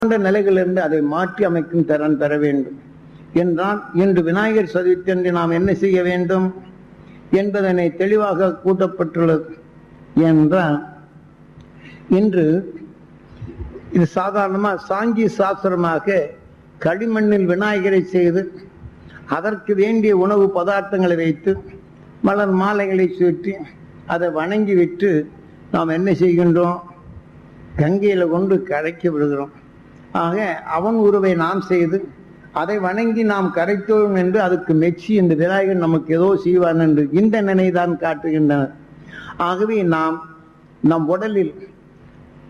நிலைகளிலிருந்து அதை மாற்றி அமைக்கும் திறன் பெற வேண்டும் என்றால் இன்று விநாயகர் சதுர்த்தி என்று நாம் என்ன செய்ய வேண்டும் என்பதனை தெளிவாக கூட்டப்பட்டுள்ளது. என்றால் இன்று இது சாதாரணமாக சாங்கி சாஸ்திரமாக களிமண்ணில் விநாயகரை செய்து அதற்கு வேண்டிய உணவு பதார்த்தங்களை வைத்து மலர் மாலைகளை சுற்றி அதை வணங்கி விட்டு நாம் என்ன செய்கின்றோம், கங்கையில கொண்டு கரைக்க விடுகிறோம். ஆக அவன் உருவை நாம் செய்து அதை வணங்கி நாம் கரைத்தோம் என்று அதுக்கு மெச்சி இந்த விநாயகர் நமக்கு ஏதோ செய்வான் என்று இந்த நினைதான் காட்டுகின்றனர். ஆகவே நாம் நம் உடலில்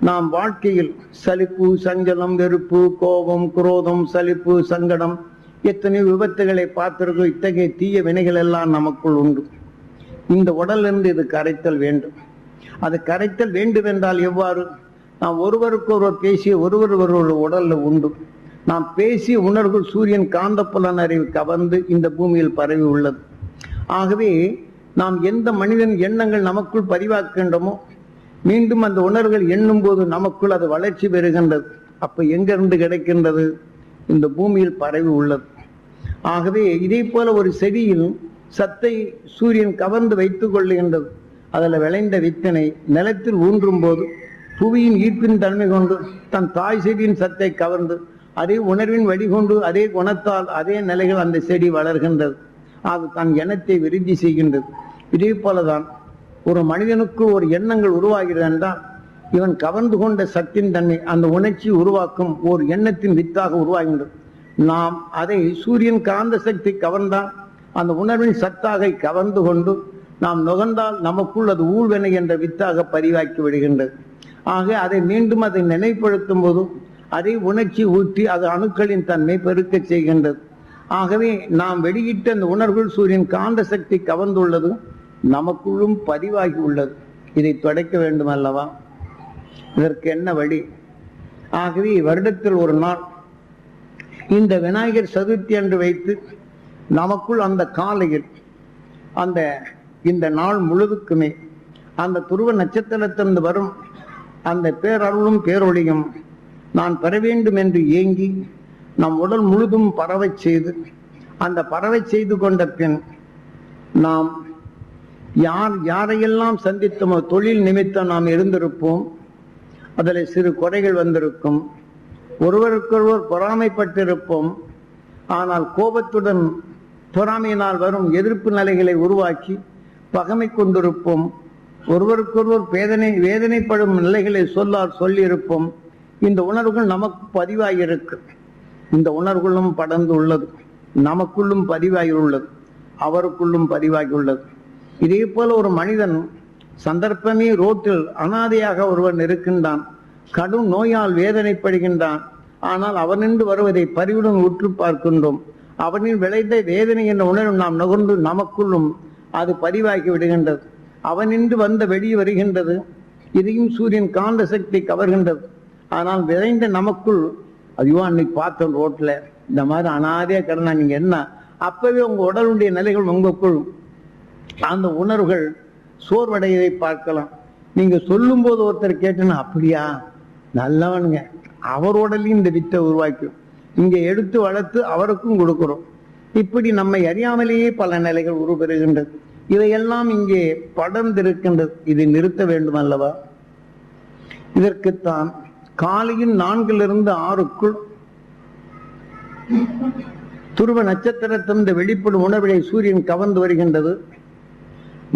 நாம் வாழ்க்கையில் சலிப்பு, சஞ்சலம், வெறுப்பு, கோபம், குரோதம், சலிப்பு, சங்கடம் எத்தனை விபத்துகளை பார்த்திருக்கோம். இத்தகைய தீய வினைகள் எல்லாம் நமக்குள் உண்டு. இந்த உடலிருந்து இது கரைத்தல் வேண்டும். அது கரைத்தல் வேண்டும் என்றால் எவ்வாறு? நாம் ஒருவருக்கொருவர் பேசிய ஒருவர் உடல்ல உண்டு. நாம் பேசிய உணர்வுகள் சூரியன் காந்த புலன் அறிவு கவர்ந்து இந்த பூமியில் பரவி உள்ளது. ஆகவே நாம் எந்த மனிதன் எண்ணங்கள் நமக்குள் பதிவாக்கின்றோமோ மீண்டும் அந்த உணர்வுகள் எண்ணும் போது நமக்குள் அது வளர்ச்சி பெறுகின்றது. அப்ப எங்கிருந்து கிடைக்கின்றது? இந்த பூமியில் பரவி உள்ளது. ஆகவே இதே போல ஒரு செடியில் சத்தை சூரியன் கவர்ந்து வைத்துக் கொள்ளுகின்றது. அதில் விளைந்த வித்தனை நிலத்தில் ஊன்றும் போது புவியின் ஈர்ப்பின் தன்மை கொண்டு தன் தாய் செடியின் சத்தை கவர்ந்து அதே உணர்வின் வழிகொண்டு அதே குணத்தால் அதே நிலைகள் அந்த செடி வளர்கின்றது. அது தன் எண்ணத்தை விருத்தி செய்கின்றது. இதே போலதான் ஒரு மனிதனுக்கு ஒரு எண்ணங்கள் உருவாகிறது என்றால் இவன் கவர்ந்து கொண்ட சத்தின் தன்மை அந்த உணர்ச்சி உருவாக்கும் ஒரு எண்ணத்தின் வித்தாக உருவாகின்றது. நாம் அதை சூரியன் காந்த சக்தி கவர்ந்தால் அந்த உணர்வின் சத்தாக கவர்ந்து கொண்டு நாம் நுகர்ந்தால் நமக்குள் அது ஊழ்வினை என்ற வித்தாக பதிவாக்கி விடுகின்றது. ஆக அதை மீண்டும் அதை நினைப்படுத்தும் போது அதை உணர்ச்சி ஊற்றி அது அணுக்களின் தன்மை பெருக்க செய்கின்றது. ஆகவே நாம் வெளியிட்ட அந்த உணர்வுகள் சூரியன் காந்த சக்தி கவர்ந்துள்ளது, நமக்குள்ளும் பதிவாகி உள்ளது. இதை துடைக்க வேண்டும் அல்லவா? இதற்கு என்ன வழி? ஆகவே வருடத்தில் ஒரு நாள் இந்த விநாயகர் சதுர்த்தி என்று வைத்து நமக்குள் அந்த காலையில் அந்த இந்த நாள் முழுதுக்குமே அந்த துருவ நட்சத்திரத்திலிருந்து வரும் அந்த பேரருளும் பேரொழியும் நான் பெற வேண்டும் என்று ஏங்கி நம் உடல் முழுதும் பரவ செய்து அந்த பரவ செய்து கொண்ட பின் நாம் யாரையெல்லாம் சந்தித்தோமோ தொழில் நிமித்தம் நாம் இருந்திருப்போம். அதில் சிறு குறைகள் வந்திருக்கும், ஒருவருக்கொருவர் பொறாமைப்பட்டிருப்போம். ஆனால் கோபத்துடன் பொறாமையினால் வரும் எதிர்ப்பு நிலைகளை உருவாக்கி பகமை கொண்டிருப்போம். ஒருவருக்கொருவர் வேதனைப்படும் நிலைகளை சொல்லியிருப்போம். இந்த உணர்வுகள் நமக்கு பதிவாகியிருக்கு. இந்த உணர்வுகளும் படர்ந்து உள்ளது, நமக்குள்ளும் பதிவாகி உள்ளது, அவருக்குள்ளும் பதிவாகி உள்ளது. இதே போல ஒரு மனிதன் சந்தர்ப்பமே ரோட்டில் அனாதையாக ஒருவன் இருக்கின்றான், கடும் நோயால் வேதனைப்படுகின்றான். ஆனால் அவனின்று வருவதை பரிவுடன் உற்று பார்க்கின்றோம். அவனின் விளைந்த வேதனை என்ற உணர்வு நாம் நுகர்ந்து நமக்குள்ளும் அது பதிவாகி விடுகின்றது. அவனின்று வந்த வெளியே வருகின்றது. இதையும் சூரியன் காந்த சக்தி கவர்கின்றது. ஆனால் விளைந்த நமக்குள் ஐயோ அன்னைக்கு பார்த்தோம் ரோட்ல இந்த மாதிரி அனாதையா கடனா நீங்க என்ன, அப்பவே உங்க உடலுடைய நிலைகள் உங்களுக்குள் அந்த உணர்வுகள் சோர்வடையதை பார்க்கலாம். நீங்க சொல்லும் போது ஒருத்தர் கேட்டனா அப்படியா நல்லவனுங்க, அவரோடலையும் இந்த வித்தை உருவாக்கும், இங்க எடுத்து வளர்த்து அவருக்கும் கொடுக்கிறோம். இப்படி நம்மை அறியாமலேயே பல நிலைகள் உருவெறுகின்றது. இவையெல்லாம் இங்கே படர்ந்திருக்கின்றது. இதை நிறுத்த வேண்டும் அல்லவா? இதற்குத்தான் காலையில் 4 6 துருவ நட்சத்திரத்திலிருந்து வெளிப்படும் உணர்வை சூரியன் கவர்ந்து வருகின்றது.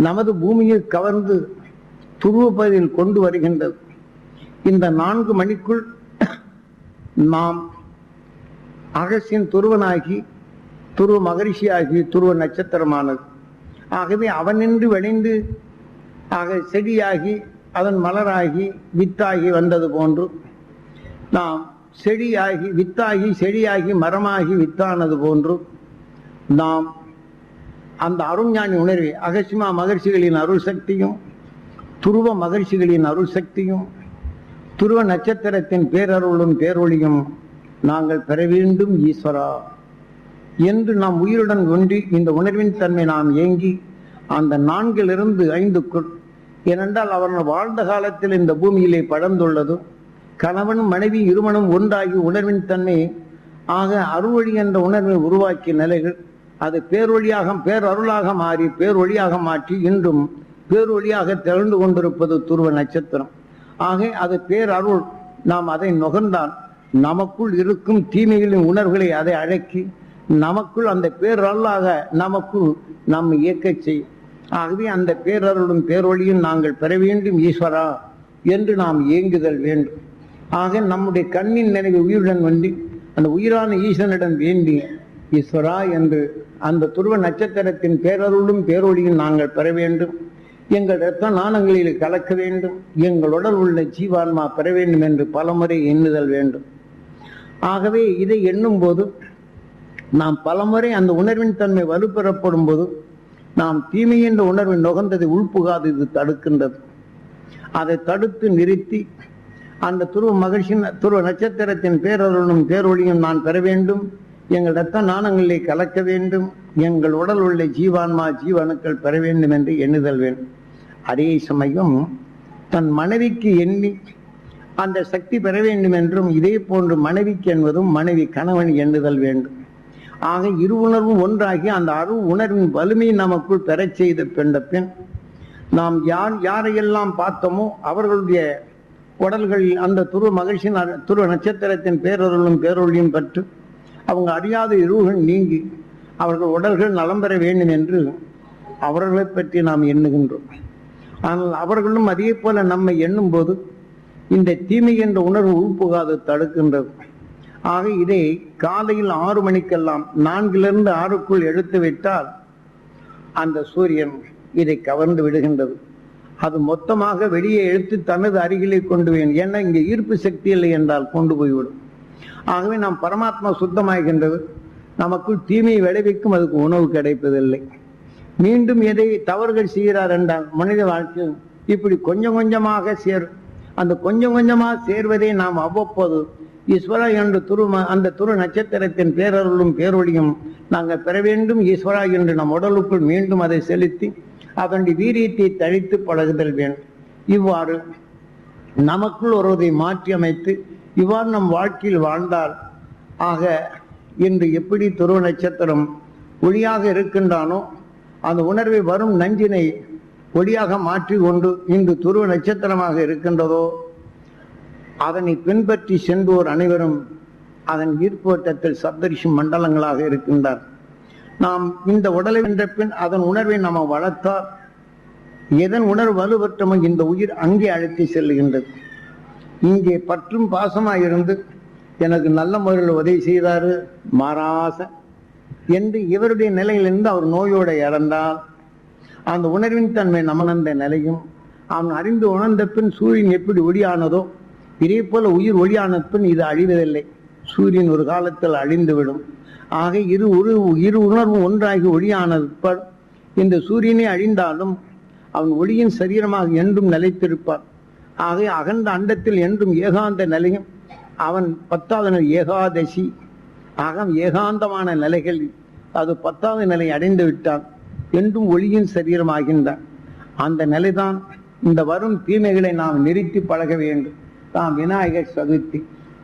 நமது பூமியை கவர்ந்து துருவ பகுதியில் கொண்டு வருகின்றது. இந்த 4 மணிக்குள் நாம் அகசியின் துருவனாகி துருவ மகரிஷியாகி துருவ நட்சத்திரமானது. ஆகவே அவனின்று விளைந்து செடியாகி அதன் மலராகி வித்தாகி வந்தது போன்று நாம் செடியாகி வித்தாகி செடியாகி மரமாகி வித்தானது போன்று நாம் அந்த அருஞானி உணர்வை அகசிமா மகர்ஷிகளின் அருள் சக்தியும் துருவ மகர்ஷிகளின் அருள் சக்தியும் துருவ நட்சத்திரத்தின் பேரருளும் பேரொழியும் நாங்கள் பெற வேண்டும் ஈஸ்வரா என்று நாம் உயிருடன் ஒன்றி இந்த உணர்வின் தன்மை நாம் ஏங்கி அந்த 4 5 ஏனென்றால் அவர்கள் வாழ்ந்த காலத்தில் இந்த பூமியிலே படர்ந்துள்ளது. கணவனும் மனைவி இருமனும் ஒன்றாகி உணர்வின் தன்மை ஆக அருள்வழி என்ற உணர்வை உருவாக்கிய நிலைகள் அது பேரொழியாக பேரருளாக மாறி பேரொழியாக மாற்றி இன்றும் பேரொழியாக திரண்டு கொண்டிருப்பது துருவ நட்சத்திரம். ஆக அது பேரருள். நாம் அதை நுகர்ந்தால் நமக்குள் இருக்கும் தீமைகளின் உணர்வுகளை அதை அடக்கி நமக்குள் அந்த பேரருளாக நமக்குள் நாம் இயக்க செய்யும். ஆகவே அந்த பேரருளும் பேரொழியும் நாங்கள் பெற வேண்டும் ஈஸ்வரா என்று நாம் ஏங்குதல் வேண்டும். ஆக நம்முடைய கண்ணின் நினைவு உயிருடன் வந்து அந்த உயிரான ஈசனிடம் வேண்டி ஈஸ்வரா என்று அந்த துருவ நட்சத்திரத்தின் பேரருளும் பேரொழியும் நாங்கள் பெற வேண்டும். எங்கள் இரத்த நாணங்களில் கலக்க வேண்டும். எங்கள் உடல் உள்ள ஜீவான்மா பெற வேண்டும் என்று பலமுறை எண்ணுதல் வேண்டும். ஆகவே இதை எண்ணும் போது நாம் பலமுறை அந்த உணர்வின் தன்மை வலுப்பெறப்படும் போது நாம் தீமை என்ற உணர்வை நுகர்ந்ததை உள்புகாது இது தடுக்கின்றது. அதை தடுத்து நிறுத்தி அந்த துருவ மகிழ்ச்சியின் துருவ நட்சத்திரத்தின் பேரருளும் பேரொழியும் நான் பெற வேண்டும். எங்கள் இரத்த நாணங்களை கலக்க வேண்டும். எங்கள் உடல் உள்ள ஜீவான்மா ஜீவனுக்கள் பெற வேண்டும் என்று எண்ணுதல் வேண்டும். அதே சமயம் தன் மனைவிக்கு எண்ணி அந்த சக்தி பெற வேண்டும் என்றும் இதே போன்று மனைவிக்கு என்பதும் மனைவி கணவன் எண்ணுதல் வேண்டும். ஆக இரு உணர்வும் ஒன்றாகி அந்த அரு உணர்வின் வலிமை நமக்குள் பெறச் செய்த பின் நாம் யாரையெல்லாம் பார்த்தோமோ அவர்களுடைய உடல்களில் அந்த துருவ மகிழ்ச்சியின் துருவ நட்சத்திரத்தின் பேரருளும் பேரொழியும் பெற்று அவங்க அறியாத இருள்கள் நீங்கி அவர்கள் உடல்கள் நலம் பெற வேண்டும் என்று அவர்களை பற்றி நாம் எண்ணுகின்றோம். ஆனால் அவர்களும் அதே போல நம்மை எண்ணும் போது இந்த தீமை என்ற உணர்வு உள்புகாது தடுக்கின்றது. ஆக இதை காலையில் 6 மணிக்கெல்லாம் 4லிருந்து 6க்குள் எடுத்து விட்டால் அந்த சூரியன் இதை கவர்ந்து விடுகின்றது. அது மொத்தமாக வெளியே எடுத்து தனது அருகிலே கொண்டு வேண்டும். ஏன்னா இங்கே ஈர்ப்பு சக்தி இல்லை என்றால் கொண்டு போய்விடும். ஆகவே நாம் பரமாத்மா சுத்தமாகின்றது. நமக்குள் தீமையை விளைவிக்கும் அதுக்கு உணவு கிடைப்பதில்லை. மீண்டும் எதை தவறுகள் செய்கிறார் என்றால் மனித வாழ்க்கை இப்படி கொஞ்சம் கொஞ்சமாக அந்த கொஞ்சம் கொஞ்சமாக சேர்வதை நாம் அவ்வப்போது ஈஸ்வரா என்று அந்த துரு நட்சத்திரத்தின் பேரருளும் பேரொழியும் நாங்கள் பெற வேண்டும் ஈஸ்வரா என்று நம் உடலுக்குள் மீண்டும் அதை செலுத்தி அதனுடைய வீரியத்தை தழித்து பழகுதல் வேண்டும். இவ்வாறு நமக்குள் ஒருவதை மாற்றி அமைத்து இவ்வாறு நம் வாழ்க்கையில் வாழ்ந்தால் ஆக இன்று எப்படி துருவ நட்சத்திரம் ஒளியாக இருக்கின்றானோ அந்த உணர்வை வரும் நஞ்சினை ஒளியாக மாற்றி கொண்டு இன்று துருவ நட்சத்திரமாக இருக்கின்றதோ அதனை பின்பற்றி சென்றோர் அனைவரும் அதன் ஈர்ப்போட்டத்தில் சப்தரிஷி மண்டலங்களாக இருக்கின்றார். நாம் இந்த உடலை வென்ற பின் அதன் உணர்வை நாம் வளர்த்தால் எதன் உணர்வு வலுவற்றமோ இந்த உயிர் அங்கே அழைத்து செல்லுகின்றது. இங்கே பற்றும் பாசமாயிருந்து எனக்கு நல்ல முறையில் உதவி செய்தாரு மாராச என்று இவருடைய நிலையிலிருந்து அவர் நோயோடு இறந்தால் அந்த உணர்வின் தன்மை நமனந்த நிலையும் அவன் அறிந்து உணர்ந்த பின் சூரியன் எப்படி ஒளியானதோ இதே போல உயிர் ஒளியான பின் இது அழிவதில்லை. சூரியன் ஒரு காலத்தில் அழிந்துவிடும். ஆக இரு உணர்வு ஒன்றாகி ஒளியானது இந்த சூரியனை அழிந்தாலும் அவன் ஒளியின் சரீரமாக என்றும் நிலைத்திருப்பார். ஆக அகண்ட அண்டத்தில் என்றும் ஏகாந்த நிலையும் அவன் 10வது ஏகாதசி ஆக ஏகாந்தமான நிலைகள் அது 10வது நிலை அடைந்து விட்டான் என்றும் ஒளியின் சரீரமாகின்றான். அந்த நிலைதான் இந்த வரும் தீமைகளை நாம் நிறுத்தி பழக வேண்டும். நாம் விநாயகர் சதுர்த்தி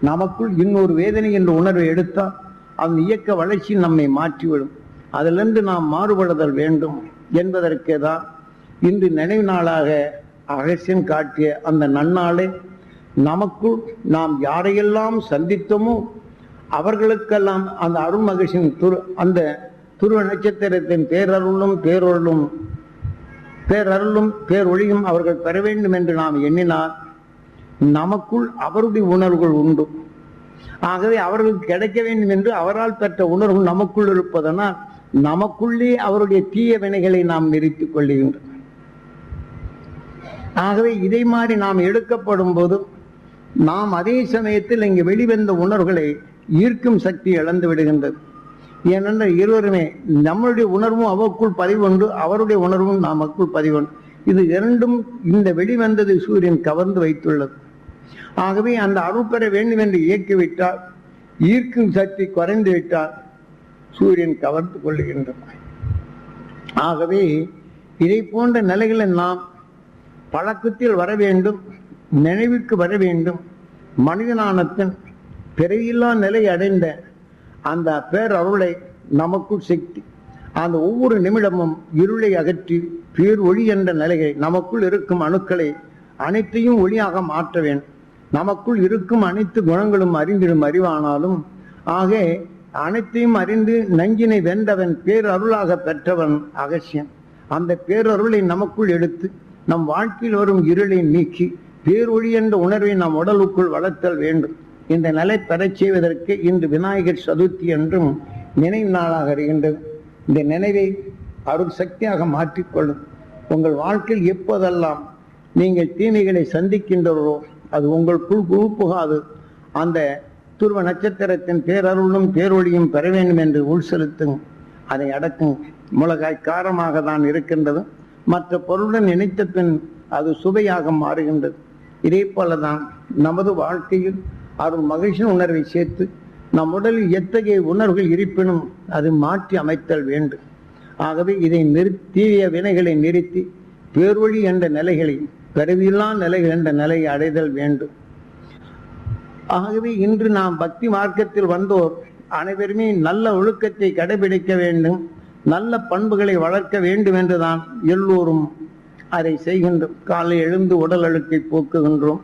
நமக்குள் இன்னொரு வேதனை என்ற உணர்வை எடுத்தால் அந்த இயக்க வளர்ச்சி நம்மை மாற்றிவிடும். அதிலிருந்து நாம் மாறுபடுதல் வேண்டும் என்பதற்கே தான் இன்று நினைவு நாளாக அகசியன் காட்டிய அந்த நன்னாளை நமக்குள் நாம் யாரையெல்லாம் சந்தித்தோமோ அவர்களுக்கெல்லாம் அந்த அருள் மகிழ்ச்சியின் அந்த துருவ நட்சத்திரத்தின் பேரருளும் பேரொழியும் அவர்கள் பெற வேண்டும் என்று நாம் எண்ணினால் நமக்குள் அவருடைய உணர்வுகள் உண்டு. ஆகவே அவர்களுக்கு கிடைக்க வேண்டும் என்று அவரால் பெற்ற உணர்வு நமக்குள் இருப்பதனால் நமக்குள்ளே அவருடைய தீய வினைகளை நாம் நிறுத்திக் கொள்ளுகின்றோம். ஆகவே இதை மாதிரி நாம் எடுக்கப்படும் போது நாம் அதே சமயத்தில் இங்கு வெளிவந்த உணர்வுகளை ஈர்க்கும் சக்தி இழந்து விடுகின்றது. ஏனென்றால் இருவருமே நம்மளுடைய உணர்வும் அவருக்குள் பதிவுண்டு அவருடைய உணர்வும் நமக்குள் பதிவுண்டு. இது இரண்டும் இந்த வெளிவந்தது சூரியன் கவர்ந்து வைத்துள்ளது. ஆகவே அந்த அருள் பெற வேண்டும் என்று இயக்கிவிட்டால் ஈர்க்கும் சக்தி குறைந்து விட்டால் சூரியன் கவர்ந்து கொள்ளுகின்றது. ஆகவே இதை போன்ற நிலைகளை நாம் பழக்கத்தில் வர வேண்டும், நினைவுக்கு வர வேண்டும். மனிதனான பின் பிறவியில்லா நிலை அடைந்த அந்த பேரருளை நமக்குள் சக்தி அந்த ஒவ்வொரு நிமிடமும் இருளை அகற்றி பேர் ஒளி என்ற நிலையை நமக்குள் இருக்கும் அணுக்களை அனைத்தையும் ஒளியாக மாற்ற வேண்டும். நமக்குள் இருக்கும் அனைத்து குணங்களும் அறிந்திடும் அறிவானாலும் ஆக அனைத்தையும் அறிந்து நஞ்சினை வென்றவன் பேரருளாக பெற்றவன் அகசியன். அந்த பேரருளை நமக்குள் எடுத்து நம் வாழ்க்கையில் வரும் இருளை நீக்கி பேரொளி என்ற உணர்வை நம் உடலுக்குள் வளர்த்தல் வேண்டும். இந்த நிலை பெறச் செய்வதற்கு இன்று விநாயகர் சதுர்த்தி என்றும் நினைவு நாளாக இருக்கின்றது. இந்த நினைவை அருள் சக்தியாக மாற்றிக்கொள்ளும். உங்கள் வாழ்க்கையில் எப்போதெல்லாம் நீங்கள் தீமைகளை சந்திக்கின்றவரோ அது உங்களுக்குள் புகாது அந்த துருவ நட்சத்திரத்தின் பேரருளும் பேரொழியும் பெற வேண்டும் என்று உள் செலுத்தும். அதை அடக்கும். மிளகாய் காரமாக தான் இருக்கின்றது, மற்ற பொருளுடன் இணைத்த பின் அது சுவையாக மாறுகின்றது. இதே போலதான் நமது வாழ்க்கையில் அருள் மகிழ்ச்சியின் உணர்வை சேர்த்து நம் உடலில் எத்தகைய உணர்வுகள் இருப்பினும் அது மாற்றி அமைத்தல் வேண்டும். ஆகவே இதை தீய வினைகளை நிறுத்தி பேரொழி என்ற நிலைகளை பிறவியில்லா நிலைகள் என்ற நிலையை அடைதல் வேண்டும். ஆகவே இன்று நாம் பக்தி மார்க்கத்தில் வந்தோர் அனைவருமே நல்ல ஒழுக்கத்தை கடைபிடிக்க வேண்டும், நல்ல பண்புகளை வளர்க்க வேண்டும் என்றுதான் எல்லோரும் அதை செய்கின்றோம். காலை எழுந்து உடல் அழுக்கை போக்குகின்றோம்,